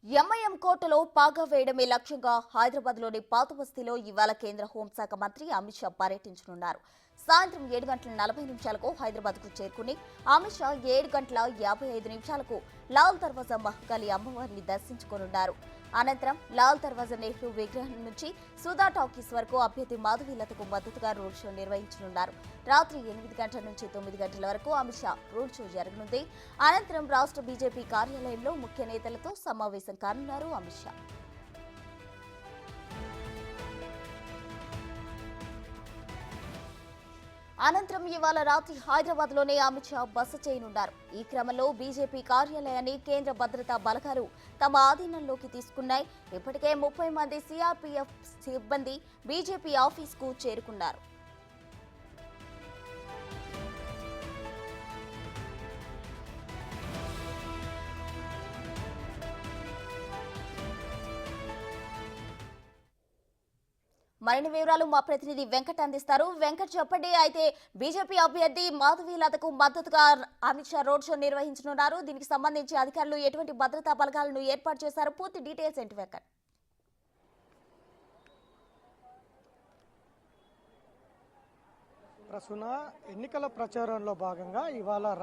MIM కోర్టులో పాగా వేయడమే లక్ష్యంగా హైదరాబాద్లోని పాతబస్తీలో ఇవాళ కేంద్ర హోంశాఖ మంత్రి అమిత్ షా పర్యటించనున్నారు. సాయంత్రం 7:40 హైదరాబాద్కు చేరుకుని అమిత్ షా 7:55 లాల్ దర్వాజా మహంకాళి అమ్మవారిని దర్శించుకోనున్నారు. అనంతరం లాల్ దర్వాజా నెహ్రూ విగ్రహం నుంచి సుధా టాకీస్ వరకు అభ్యర్థి మాధవీలతకు మద్దతుగా రోడ్ షో నిర్వహించనున్నారు. రాత్రి 8 గంటల నుంచి 9 గంటల వరకు అమిత్ షా రోడ్ షో జరగనుంది. అనంతరం రాష్ట్ర బీజేపీ కార్యాలయంలో ముఖ్య నేతలతో సమావేశం కానున్నారు అమిత్ షా. అనంతరం ఇవాళ రాత్రి హైదరాబాద్లోనే అమిత్ షా బస చేయనున్నారు. ఈ క్రమంలో బీజేపీ కార్యాలయాన్ని కేంద్ర భద్రతా బలగాలు తమ ఆధీనంలోకి తీసుకున్నాయి. ఇప్పటికే 30 మంది సిఆర్పీఎఫ్ సిబ్బంది బీజేపీ ఆఫీస్కు చేరుకున్నారు. మరిన్ని వివరాలు మా ప్రతినిధి వెంకట్ అందిస్తారు. వెంకట్, చెప్పండి. అయితే బీజేపీ అభ్యర్థి మాధవీలతకు మద్దతుగా అమిత్ షా రోడ్ షో నిర్వహించనున్నారు. దీనికి సంబంధించి అధికారులు ఎటువంటి భద్రతా బలగాలను ఏర్పాటు చేశారు? పూర్తి డీటెయిల్స్ ఏంటి వెంకట్? ప్రస్తుత ఎన్నికల ప్రచారంలో భాగంగా ఇవాళ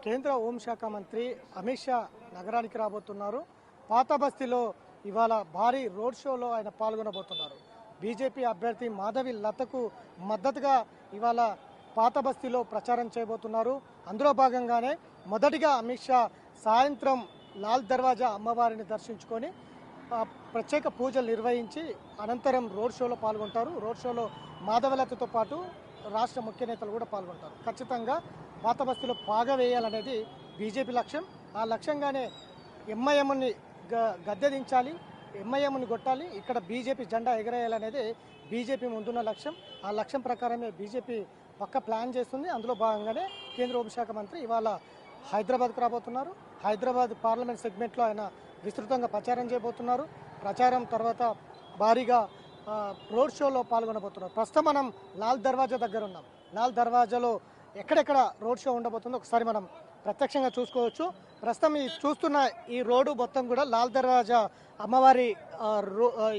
కేంద్ర హోంశాఖ మంత్రి అమిత్ షా నగరానికి రాబోతున్నారు. పాత బస్తీలో ఇవాళ భారీ రోడ్ షోలో ఆయన పాల్గొనబోతున్నారు. బీజేపీ అభ్యర్థి మాధవి లతకు మద్దతుగా ఇవాళ పాత బస్తీలో ప్రచారం చేయబోతున్నారు. అందులో భాగంగానే మొదటిగా అమిత్ షా సాయంత్రం లాల్ దర్వాజా అమ్మవారిని దర్శించుకొని ప్రత్యేక పూజలు నిర్వహించి అనంతరం రోడ్ షోలో పాల్గొంటారు. రోడ్ షోలో మాధవలతతో పాటు రాష్ట్ర ముఖ్య నేతలు కూడా పాల్గొంటారు. ఖచ్చితంగా పాత బస్తీలో పాగా వేయాలనేది బీజేపీ లక్ష్యం. ఆ లక్ష్యంగానే ఎంఐఎంని గద్దెదించాలి, ఎంఐఎంని కొట్టాలి, ఇక్కడ బీజేపీ జెండా ఎగరేయాలనేది బీజేపీ ముందున్న లక్ష్యం. ఆ లక్ష్యం ప్రకారమే బీజేపీ పక్క ప్లాన్ చేస్తుంది. అందులో భాగంగానే కేంద్ర హోంశాఖ మంత్రి ఇవాళ హైదరాబాద్కు రాబోతున్నారు. హైదరాబాద్ పార్లమెంట్ సెగ్మెంట్లో ఆయన విస్తృతంగా ప్రచారం చేయబోతున్నారు. ప్రచారం తర్వాత భారీగా రోడ్ షోలో పాల్గొనబోతున్నారు. ప్రస్తుతం మనం లాల్ దర్వాజా దగ్గర ఉన్నాం. లాల్ దర్వాజాలో ఎక్కడెక్కడ రోడ్ షో ఉండబోతుందో ఒకసారి మనం ప్రత్యక్షంగా చూసుకోవచ్చు. ప్రస్తుతం చూస్తున్న ఈ రోడ్డు మొత్తం కూడా లాల్ దర్వాజా అమ్మవారి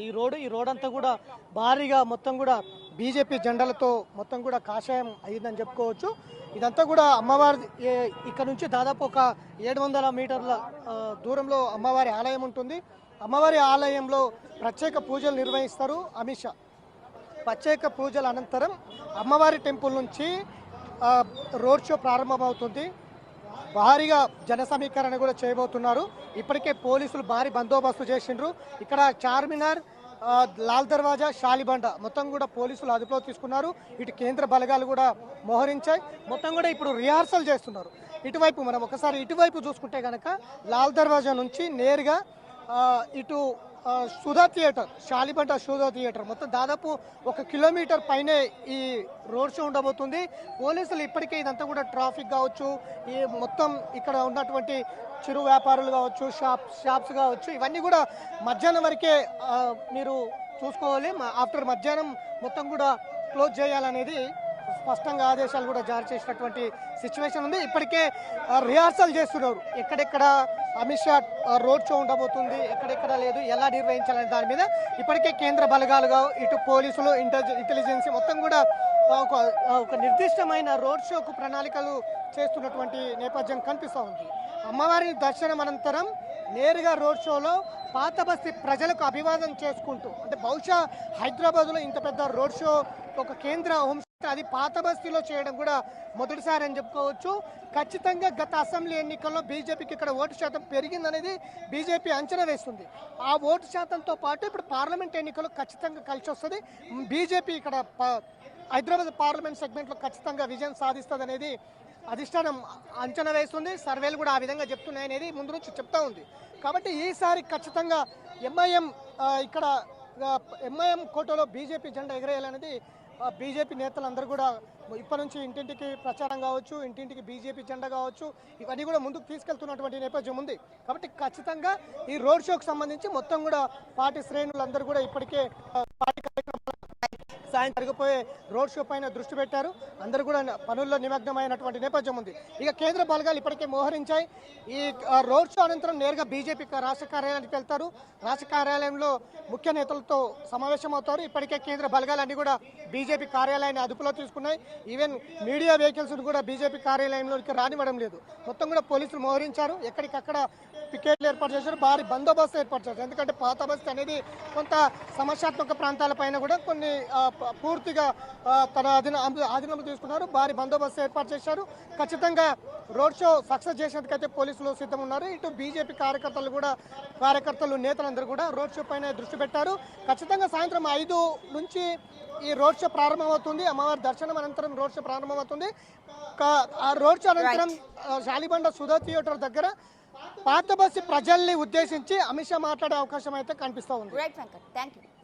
ఈ రోడ్ అంతా కూడా భారీగా మొత్తం కూడా బీజేపీ జెండాలతో మొత్తం కూడా కాషాయం అయ్యిందని చెప్పుకోవచ్చు. ఇదంతా కూడా అమ్మవారి ఇక్కడ నుంచి దాదాపు ఒక 700 మీటర్ల దూరంలో అమ్మవారి ఆలయం ఉంటుంది. అమ్మవారి ఆలయంలో ప్రత్యేక పూజలు నిర్వహిస్తారు అమిత్ షా. ప్రత్యేక పూజల అనంతరం అమ్మవారి టెంపుల్ నుంచి రోడ్ షో ప్రారంభమవుతుంది. భారీగా జన సమీకరణ కూడా చేయబోతున్నారు. ఇప్పటికే పోలీసులు భారీ బందోబస్తు చేసిండ్రు. ఇక్కడ చార్మినార్, లాల్ దర్వాజా, షాలిబండ మొత్తం కూడా పోలీసులు అదుపులో తీసుకున్నారు. ఇటు కేంద్ర బలగాలు కూడా మోహరించాయి. మొత్తం కూడా ఇప్పుడు రిహార్సల్ చేస్తున్నారు. ఇటువైపు మనం ఒకసారి ఇటువైపు చూసుకుంటే కనుక లాల్ దర్వాజా నుంచి నేరుగా ఇటు సుధా థియేటర్, షాలిబంట సుధా థియేటర్ మొత్తం దాదాపు 1 కిలోమీటర్ పైనే ఈ రోడ్ షో ఉండబోతుంది. పోలీసులు ఇప్పటికే ఇదంతా కూడా ట్రాఫిక్ కావచ్చు, ఈ మొత్తం ఇక్కడ ఉన్నటువంటి చిరు వ్యాపారులు కావచ్చు, షాప్స్ కావచ్చు, ఇవన్నీ కూడా మధ్యాహ్నం వరకే మీరు చూసుకోవాలి. ఆఫ్టర్ మధ్యాహ్నం మొత్తం కూడా క్లోజ్ చేయాలనేది స్పష్టంగా ఆదేశాలు కూడా జారీ చేసినటువంటి సిచ్యువేషన్ ఉంది. ఇప్పటికే రిహార్సల్ చేస్తున్నారు. ఎక్కడెక్కడ అమిత్ షా రోడ్ షో ఉండబోతుంది, ఎక్కడెక్కడ లేదు, ఎలా నిర్వహించాలనే దాని మీద ఇప్పటికే కేంద్ర బలగాలుగా ఇటు పోలీసులు, ఇంటెలిజెన్స్ మొత్తం కూడా ఒక నిర్దిష్టమైన రోడ్ షోకు ప్రణాళికలు చేస్తున్నటువంటి నేపథ్యం కనిపిస్తూ ఉంది. అమ్మవారి దర్శనం అనంతరం నేరుగా రోడ్ షోలో పాత బస్తీ ప్రజలకు అభివాదం చేసుకుంటూ, అంటే బహుశా హైదరాబాద్లో ఇంత పెద్ద రోడ్ షో ఒక కేంద్ర హోంశాఖ అది పాత బస్తీలో చేయడం కూడా మొదటిసారి అని చెప్పుకోవచ్చు. ఖచ్చితంగా గత అసెంబ్లీ ఎన్నికల్లో బీజేపీకి ఇక్కడ ఓటు శాతం పెరిగిందనేది బీజేపీ అంచనా వేస్తుంది. ఆ ఓటు శాతంతో పాటు ఇప్పుడు పార్లమెంట్ ఎన్నికల్లో ఖచ్చితంగా కలిసి వస్తుంది. బీజేపీ ఇక్కడ హైదరాబాద్ పార్లమెంట్ సెగ్మెంట్లో ఖచ్చితంగా విజయం సాధిస్తుంది అనేది అధిష్టానం అంచనా వేస్తుంది. సర్వేలు కూడా ఆ విధంగా చెప్తున్నాయి అనేది ముందు నుంచి చెప్తా ఉంది. కాబట్టి ఈసారి ఖచ్చితంగా ఇక్కడ ఎంఐఎం కోటలో బీజేపీ జెండా ఎగరేయాలనేది బీజేపీ నేతలందరూ కూడా ఇప్పటి నుంచి ఇంటింటికి ప్రచారం కావచ్చు, ఇంటింటికి బీజేపీ జెండా కావచ్చు, ఇవన్నీ కూడా ముందుకు తీసుకెళ్తున్నటువంటి నేపథ్యం ఉంది. కాబట్టి ఖచ్చితంగా ఈ రోడ్ షోకి సంబంధించి మొత్తం కూడా పార్టీ శ్రేణులందరూ కూడా ఇప్పటికే పార్టీ కార్యక్రమాలు సాయంత్రం జరిగిపోయే రోడ్ షో పైన దృష్టి పెట్టారు. అందరూ కూడా పనుల్లో నిమగ్నమైనటువంటి నేపథ్యం ఉంది. ఇక కేంద్ర బలగాలు ఇప్పటికే మోహరించాయి. ఈ రోడ్ షో అనంతరం నేరుగా బీజేపీ రాష్ట్ర కార్యాలయానికి వెళ్తారు. రాష్ట్ర కార్యాలయంలో ముఖ్య నేతలతో సమావేశం అవుతారు. ఇప్పటికే కేంద్ర బలగాలన్నీ కూడా బీజేపీ కార్యాలయాన్ని అదుపులో తీసుకున్నాయి. ఈవెన్ మీడియా వెహికల్స్ కూడా బీజేపీ కార్యాలయంలోకి రానివ్వడం లేదు. మొత్తం కూడా పోలీసులు మోహరించారు. ఎక్కడికక్కడ పికెట్లు ఏర్పాటు చేశారు. భారీ బందోబస్తు ఏర్పాటు చేశారు. ఎందుకంటే పాత బస్తీ అనేది కొంత సమస్యాత్మక ప్రాంతాలపైన కూడా కొన్ని పూర్తిగా తన ఆధీనంలో తీసుకున్నారు. భారీ బందోబస్తు ఏర్పాటు చేశారు. ఖచ్చితంగా రోడ్ షో సక్సెస్ చేసేందుకైతే పోలీసులు సిద్ధం ఉన్నారు. ఇటు బీజేపీ కార్యకర్తలు నేతలందరూ కూడా రోడ్ షో పైన దృష్టి పెట్టారు. ఖచ్చితంగా సాయంత్రం 5 నుంచి ఈ రోడ్ షో ప్రారంభమవుతుంది. అమ్మవారి దర్శనం అనంతరం రోడ్ షో ప్రారంభమవుతుంది. ఆ రోడ్ షో అనంతరం శాలిబండ సుధా థియేటర్ దగ్గర పాత బస్సు ప్రజల్ని ఉద్దేశించి అమిత్ షా మాట్లాడే అవకాశం అయితే కనిపిస్తూ ఉంది. Right Venkat, thank you.